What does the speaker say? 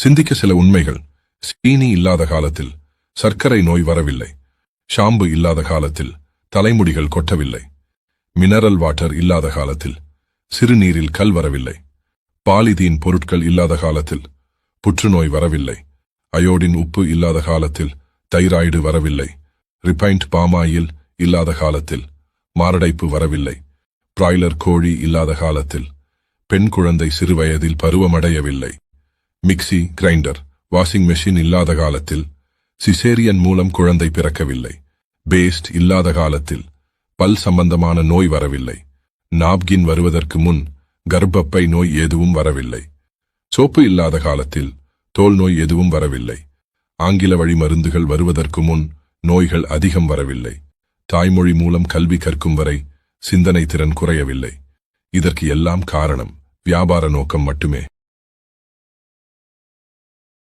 சிந்திக்க சில உண்மைகள். சீனி இல்லாத காலத்தில் சர்க்கரை நோய் வரவில்லை. ஷாம்பு இல்லாத காலத்தில் தலைமுடிகள் கொட்டவில்லை. மினரல் வாட்டர் இல்லாத காலத்தில் சிறுநீரில் கல் வரவில்லை. பாலிதீன் பொருட்கள் இல்லாத காலத்தில் புற்றுநோய் வரவில்லை. அயோடின் உப்பு இல்லாத காலத்தில் தைராய்டு வரவில்லை. ரிபைண்ட் பாமாயில் இல்லாத காலத்தில் மாரடைப்பு வரவில்லை. பிராய்லர் கோழி இல்லாத காலத்தில் பெண் குழந்தை சிறுவயதில் பருவமடையவில்லை. மிக்சி, கிரைண்டர், வாஷிங் மெஷின் இல்லாத காலத்தில் சிசேரியன் மூலம் குழந்தை பிறக்கவில்லை. பேஸ்ட் இல்லாத காலத்தில் பல் சம்பந்தமான நோய் வரவில்லை. நாப்கின் வருவதற்கு முன் கர்ப்பப்பை நோய் எதுவும் வரவில்லை. சோப்பு இல்லாத காலத்தில் தோல் நோய் எதுவும் வரவில்லை. ஆங்கில வழி மருந்துகள் வருவதற்கு முன் நோய்கள் அதிகம் வரவில்லை. தாய்மொழி மூலம் கல்வி கற்கும் வரை சிந்தனை திறன் குறையவில்லை. இதற்கு எல்லாம் காரணம் வியாபார நோக்கம் மட்டுமே.